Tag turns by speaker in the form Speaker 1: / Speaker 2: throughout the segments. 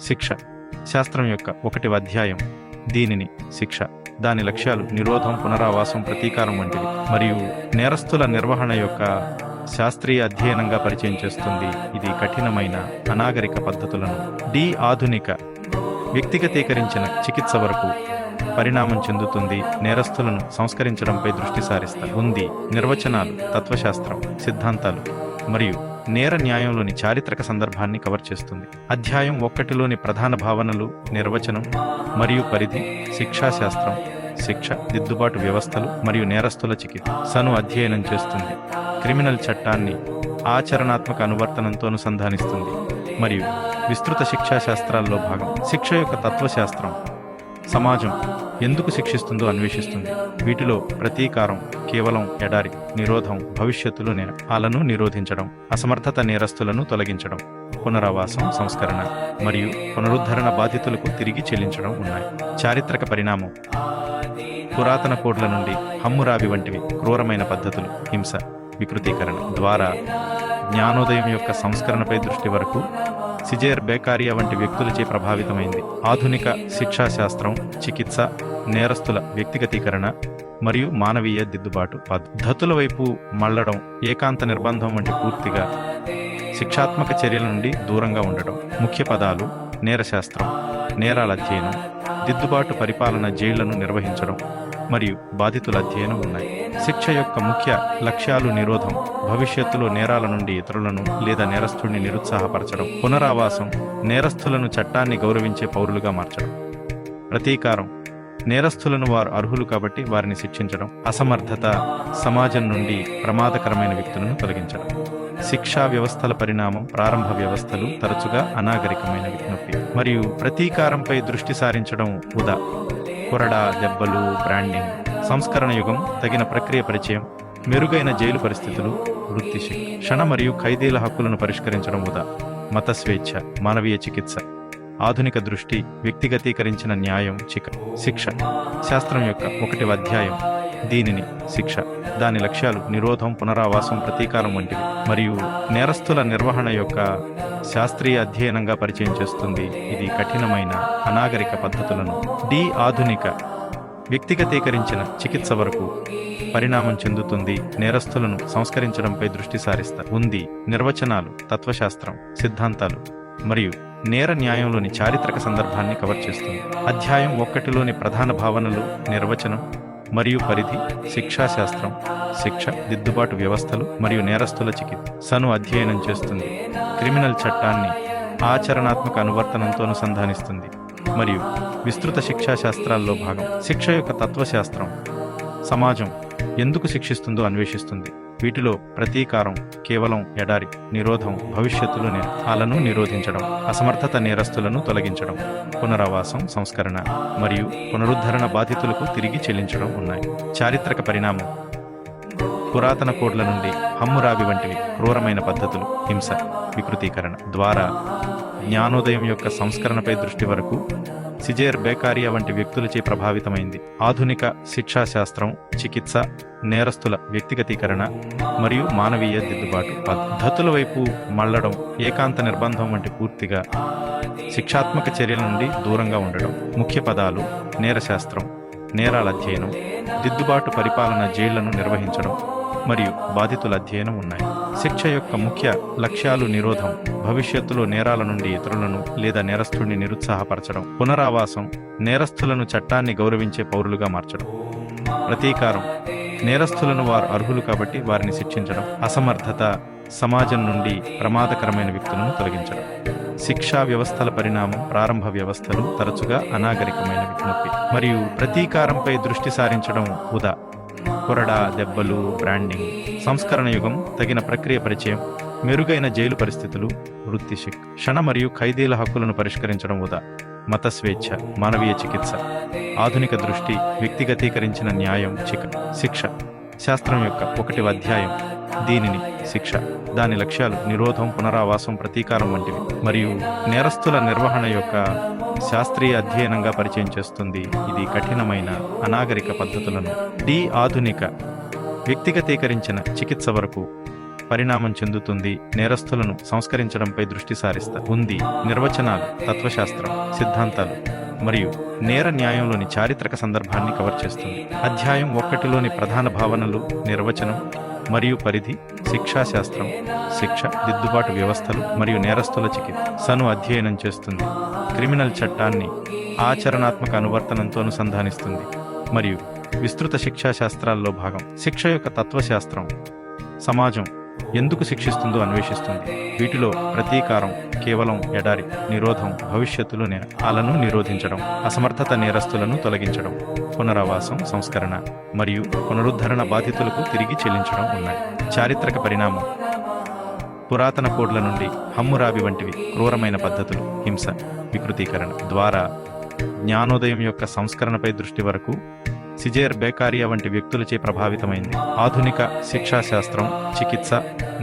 Speaker 1: శిక్ష శాస్త్రం యొక్క 1వ అధ్యాయం. దీనిని శిక్ష, దాని లక్ష్యాలు నిరోధం, పునరావాసం, ప్రతీకారం వంటివి మరియు నేరస్తుల నిర్వహణ యొక్క శాస్త్రీయ అధ్యయనంగా పరిచయం చేస్తుంది. ఇది కఠినమైన అనాగరిక పద్ధతులను ఆధునిక వ్యక్తిగతీకరించిన చికిత్స వరకు పరిణామం చెందుతుంది. నేరస్తులను సంస్కరించడంపై దృష్టి ఉంది. నిర్వచనాలు, తత్వశాస్త్రం, సిద్ధాంతాలు మరియు నేర న్యాయంలోని చారిత్రక సందర్భాన్ని కవర్ చేస్తుంది. అధ్యాయం 1లోని ప్రధాన భావనలు, నిర్వచనం మరియు పరిధి, శిక్షాశాస్త్రం, శిక్ష, దిద్దుబాటు వ్యవస్థలు మరియు నేరస్తుల చికిత్సను అధ్యయనం చేస్తుంది. క్రిమినల్ చట్టాన్ని ఆచరణాత్మక అనువర్తనంతో అనుసంధానిస్తుంది మరియు విస్తృత శిక్షాశాస్త్రాల్లో భాగం. శిక్ష యొక్క తత్వశాస్త్రం సమాజం ఎందుకు శిక్షిస్తుందో అన్వేషిస్తుంది. వీటిలో ప్రతీకారం కేవలం ఎడారి, నిరోధం భవిష్యత్తులో నేరాలను నిరోధించడం, అసమర్థత నేరస్తులను తొలగించడం, పునరావాసం, సంస్కరణ మరియు పునరుద్ధరణ బాధితులకు తిరిగి చెల్లించడం ఉన్నాయి. చారిత్రక పరిణామం పురాతన కోడ్ల నుండి హమ్మురాబి వంటివి క్రూరమైన పద్ధతులు, హింస, వికృతీకరణ ద్వారా జ్ఞానోదయం యొక్క సంస్కరణపై దృష్టి వరకు సిజేర్ బేకారియా వంటి వ్యక్తులచే ప్రభావితమైంది. ఆధునిక శిక్షాశాస్త్రం, చికిత్స, నేరస్తుల వ్యక్తిగతీకరణ మరియు మానవీయ దిద్దుబాటు పద్ధతుల వైపు మళ్లడం, ఏకాంత నిర్బంధం వంటి పూర్తిగా శిక్షాత్మక చర్యల నుండి దూరంగా ఉండడం. ముఖ్య పదాలు: నేరశాస్త్రం, నేరాల అధ్యయనం, దిద్దుబాటు పరిపాలన, జైళ్లను నిర్వహించడం మరియు బాధితుల అధ్యయనం ఉన్నాయి. శిక్ష యొక్క ముఖ్య లక్ష్యాలు నిరోధం, భవిష్యత్తులో నేరాల నుండి ఇతరులను లేదా నేరస్తుడిని నిరుత్సాహపరచడం, పునరావాసం, నేరస్తులను చట్టాన్ని గౌరవించే పౌరులుగా మార్చడం, ప్రతీకారం, నేరస్తులను వారు అర్హులు కాబట్టి వారిని శిక్షించడం, అసమర్థత, సమాజం నుండి ప్రమాదకరమైన వ్యక్తులను తొలగించడం. శిక్షా వ్యవస్థల పరిణామం, ప్రారంభ వ్యవస్థలు తరచుగా అనాగరికమైన నొప్పి మరియు ప్రతీకారంపై దృష్టి సారించడం. కొరడా, దెబ్బలు, బ్రాండింగ్. సంస్కరణ యుగం, తగిన ప్రక్రియ పరిచయం, మెరుగైన జైలు పరిస్థితులు, వృత్తి శిక్షణ మరియు ఖైదీల హక్కులను పరిష్కరించడం. మత స్వేచ్ఛ, మానవీయ చికిత్స, ఆధునిక దృష్టి, వ్యక్తిగతీకరించిన న్యాయం. శిక్ష శాస్త్రం యొక్క 1వ అధ్యాయం. దీనిని శిక్ష, దాని లక్ష్యాలు నిరోధం, పునరావాసం, ప్రతీకారం వంటివి మరియు నేరస్తుల నిర్వహణ యొక్క శాస్త్రీయ అధ్యయనంగా పరిచయం చేస్తుంది. ఇది కఠినమైన అనాగరిక పద్ధతులను ఆధునిక వ్యక్తిగతీకరించిన చికిత్స వరకు పరిణామం చెందుతుంది. నేరస్తులను సంస్కరించడంపై దృష్టి ఉంది. నిర్వచనాలు, తత్వశాస్త్రం, సిద్ధాంతాలు మరియు నేర న్యాయంలోని చారిత్రక సందర్భాన్ని కవర్ చేస్తుంది. అధ్యాయం 1లోని ప్రధాన భావనలు, నిర్వచనం మరియు పరిధి, శిక్షాశాస్త్రం, శిక్ష, దిద్దుబాటు వ్యవస్థలు మరియు నేరస్తుల చికిత్సను అధ్యయనం చేస్తుంది. క్రిమినల్ చట్టాన్ని ఆచరణాత్మక అనువర్తనంతో అనుసంధానిస్తుంది మరియు విస్తృత శిక్షాశాస్త్రాల్లో భాగం. శిక్ష యొక్క తత్వశాస్త్రం సమాజం ఎందుకు శిక్షిస్తుందో అన్వేషిస్తుంది. వీటిలో ప్రతీకారం కేవలం ఎడారి, నిరోధం భవిష్యత్తులో నేరాలను నిరోధించడం, అసమర్థత నేరస్తులను తొలగించడం, పునరావాసం, సంస్కరణ మరియు పునరుద్ధరణ బాధితులకు తిరిగి చెల్లించడం ఉన్నాయి. చారిత్రక పరిణామం పురాతన కోడ్ల నుండి హమ్మురాబి వంటివి క్రూరమైన పద్ధతులు, హింస, వికృతీకరణ ద్వారా జ్ఞానోదయం యొక్క సంస్కరణపై దృష్టి వరకు సిజేర్ బేకారియా వంటి వ్యక్తులచే ప్రభావితమైంది. ఆధునిక శిక్షాశాస్త్రం, చికిత్స, నేరస్తుల వ్యక్తిగతీకరణ మరియు మానవీయ దిద్దుబాటు పద్ధతుల వైపు మళ్లడం, ఏకాంత నిర్బంధం వంటి పూర్తిగా శిక్షాత్మక చర్యల నుండి దూరంగా ఉండడం. ముఖ్య పదాలు: నేరశాస్త్రం, నేరాల అధ్యయనం, దిద్దుబాటు పరిపాలన, జైళ్లను నిర్వహించడం మరియు బాధితుల అధ్యయనం ఉన్నాయి. శిక్ష యొక్క ముఖ్య లక్ష్యాలు నిరోధం, భవిష్యత్తులో నేరాల నుండి ఇతరులను లేదా నేరస్తుడిని నిరుత్సాహపరచడం, పునరావాసం, నేరస్తులను చట్టాన్ని గౌరవించే పౌరులుగా మార్చడం, ప్రతీకారం, నేరస్తులను వారు అర్హులు కాబట్టి వారిని శిక్షించడం, అసమర్థత, సమాజం నుండి ప్రమాదకరమైన వ్యక్తులను తొలగించడం. శిక్షా వ్యవస్థల పరిణామం, ప్రారంభ వ్యవస్థలు తరచుగా అనాగరికమైన నొప్పి మరియు ప్రతీకారంపై దృష్టి సారించడం. కొరడా, దెబ్బలు, బ్రాండింగ్. సంస్కరణ యుగం, తగిన ప్రక్రియ పరిచయం, మెరుగైన జైలు పరిస్థితులు, వృత్తి శిక్షణ మరియు ఖైదీల హక్కులను పరిష్కరించడం. మత స్వేచ్ఛ, మానవీయ చికిత్స, ఆధునిక దృష్టి, వ్యక్తిగతీకరించిన న్యాయం. శిక్ష శాస్త్రం యొక్క 1వ అధ్యాయం. దీనిని శిక్ష, దాని లక్ష్యాలు నిరోధం, పునరావాసం, ప్రతీకారం వంటివి మరియు నేరస్తుల నిర్వహణ యొక్క శాస్త్రీయ అధ్యయనంగా పరిచయం చేస్తుంది. ఇది కఠినమైన అనాగరిక పద్ధతులను ఆధునిక వ్యక్తిగతీకరించిన చికిత్స వరకు పరిణామం చెందుతుంది, నేరస్తులను సంస్కరించడంపై దృష్టి సారిస్తా ఉంది. నిర్వచనాలు, తత్వశాస్త్రం, సిద్ధాంతాలు మరియు నేర న్యాయంలోని చారిత్రక సందర్భాన్ని కవర్ చేస్తుంది. అధ్యాయం 1లోని ప్రధాన భావనలు, నిర్వచనం మరియు పరిధి, శిక్షాశాస్త్రం, శిక్ష, దిద్దుబాటు వ్యవస్థలు మరియు నేరస్తుల చికిత్సను అధ్యయనం చేస్తుంది. క్రిమినల్ చట్టాన్ని ఆచరణాత్మక అనువర్తనంతో అనుసంధానిస్తుంది మరియు విస్తృత శిక్షాశాస్త్రాల్లో భాగం. శిక్ష యొక్క తత్వశాస్త్రం సమాజం ఎందుకు శిక్షిస్తుందో అన్వేషిస్తుంది. వీటిలో ప్రతీకారం, కేవలం ఎడారి, నిరోధం, భవిష్యత్తులో నేరాలను నిరోధించడం, అసమర్థత నేరస్తులను తొలగించడం, పునరావాసం, సంస్కరణ మరియు పునరుద్ధరణ, బాధితులకు తిరిగి చెల్లించడం ఉన్నాయి. చారిత్రక పరిణామం, పురాతన కోడ్ల నుండి హమ్మురాబి వంటివి క్రూరమైన పద్ధతులు, హింస, వికృతీకరణ ద్వారా జ్ఞానోదయం యొక్క సంస్కరణపై దృష్టి వరకు సిజేర్ బేకారియా వంటి వ్యక్తులచే ప్రభావితమైంది. ఆధునిక శిక్షాశాస్త్రం, చికిత్స,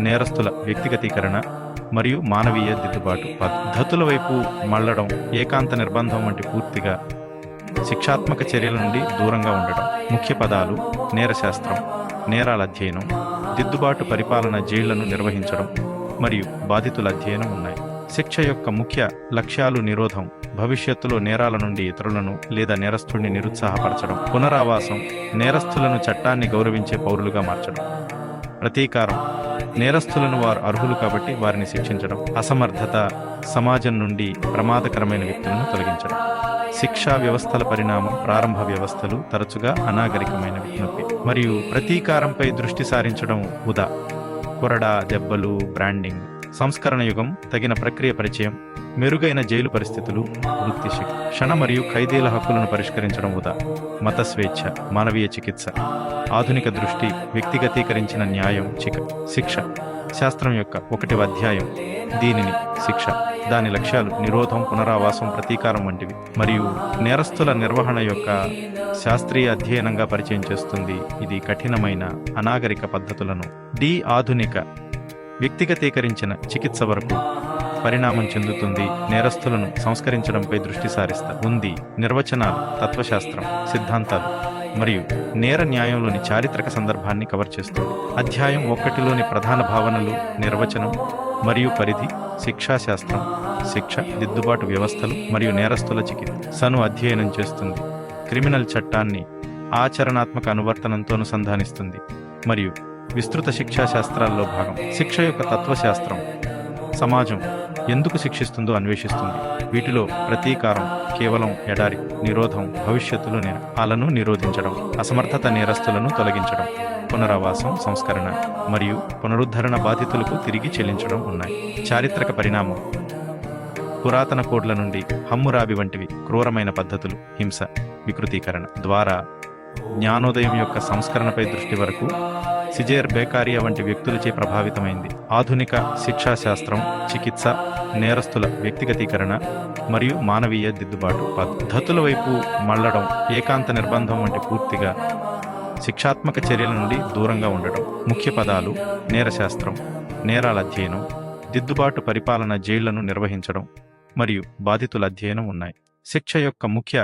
Speaker 1: నేరస్తుల వ్యక్తిగతీకరణ మరియు మానవీయ దిద్దుబాటు పద్ధతుల వైపు మళ్లడం, ఏకాంత నిర్బంధం వంటి పూర్తిగా శిక్షాత్మక చర్యల నుండి దూరంగా ఉండడం. ముఖ్య పదాలు: నేరశాస్త్రం, నేరాల అధ్యయనం, దిద్దుబాటు పరిపాలన, జైళ్లను నిర్వహించడం మరియు బాధితుల అధ్యయనం ఉన్నాయి. శిక్ష యొక్క ముఖ్య లక్ష్యాలు: నిరోధం, భవిష్యత్తులో నేరాల నుండి ఇతరులను లేదా నేరస్తుడిని నిరుత్సాహపరచడం. పునరావాసం, నేరస్తులను చట్టాన్ని గౌరవించే పౌరులుగా మార్చడం. ప్రతీకారం, నేరస్తులను వారు అర్హులు కాబట్టి వారిని శిక్షించడం. అసమర్థత, సమాజం నుండి ప్రమాదకరమైన వ్యక్తులను తొలగించడం. శిక్షా వ్యవస్థల పరిణామం, ప్రారంభ వ్యవస్థలు తరచుగా అనాగరికమైన నొప్పి మరియు ప్రతీకారంపై దృష్టి సారించడం. ఉదా: కొరడా, దెబ్బలు, బ్రాండింగ్. సంస్కరణ యుగం, తగిన ప్రక్రియ పరిచయం, మెరుగైన జైలు పరిస్థితులు, వృత్తి శిక్షణ మరియు ఖైదీల హక్కులను పరిష్కరించడం. ఉదా: మత స్వేచ్ఛ, మానవీయ చికిత్స. ఆధునిక దృష్టి, వ్యక్తిగతీకరించిన న్యాయం, శిక్ష శాస్త్రం యొక్క 1వ అధ్యాయం. దీనిని శిక్ష, దాని లక్ష్యాలు, నిరోధం, పునరావాసం, ప్రతీకారం వంటివి మరియు నేరస్తుల నిర్వహణ యొక్క శాస్త్రీయ అధ్యయనంగా పరిచయం చేస్తుంది. ఇది కఠినమైన అనాగరిక పద్ధతులను ఆధునిక వ్యక్తిగతీకరించిన చికిత్స వరకు పరిణామం చెందుతుంది, నేరస్తులను సంస్కరించడంపై దృష్టి సారిస్తా ఉంది. నిర్వచనాలు, తత్వశాస్త్రం, సిద్ధాంతాలు మరియు నేర న్యాయంలోని చారిత్రక సందర్భాన్ని కవర్ చేస్తుంది. అధ్యాయం 1లోని ప్రధాన భావనలు, నిర్వచనం మరియు పరిధి, శిక్షాశాస్త్రం, శిక్ష, దిద్దుబాటు వ్యవస్థలు మరియు నేరస్తుల చికిత్సను అధ్యయనం చేస్తుంది. క్రిమినల్ చట్టాన్ని ఆచరణాత్మక అనువర్తనంతో అనుసంధానిస్తుంది మరియు విస్తృత శిక్షాశాస్త్రాల్లో భాగం. శిక్ష యొక్క తత్వశాస్త్రం సమాజం ఎందుకు శిక్షిస్తుందో అన్వేషిస్తుంది. వీటిలో ప్రతీకారం, కేవలం ఎడారి, నిరోధం, భవిష్యత్తులో నేరాలను నిరోధించడం, అసమర్థత నేరస్తులను తొలగించడం, పునరావాసం, సంస్కరణ మరియు పునరుద్ధరణ, బాధితులకు తిరిగి చెల్లించడం ఉన్నాయి. చారిత్రక పరిణామం, పురాతన కోడ్ల నుండి హమ్మురాబి వంటివి క్రూరమైన పద్ధతులు, హింస, వికృతీకరణ ద్వారా జ్ఞానోదయం యొక్క సంస్కరణపై దృష్టి వరకు సిజేర్ బేకారియా వంటి వ్యక్తులచే ప్రభావితమైంది. ఆధునిక శిక్షాశాస్త్రం, చికిత్స, నేరస్తుల వ్యక్తిగతీకరణ మరియు మానవీయ దిద్దుబాటు పద్ధతుల వైపు మళ్లడం, ఏకాంత నిర్బంధం వంటి పూర్తిగా శిక్షాత్మక చర్యల నుండి దూరంగా ఉండడం. ముఖ్య పదాలు: నేరశాస్త్రం, నేరాల అధ్యయనం, దిద్దుబాటు పరిపాలన, జైళ్లను నిర్వహించడం మరియు బాధితుల అధ్యయనం ఉన్నాయి. శిక్ష యొక్క ముఖ్య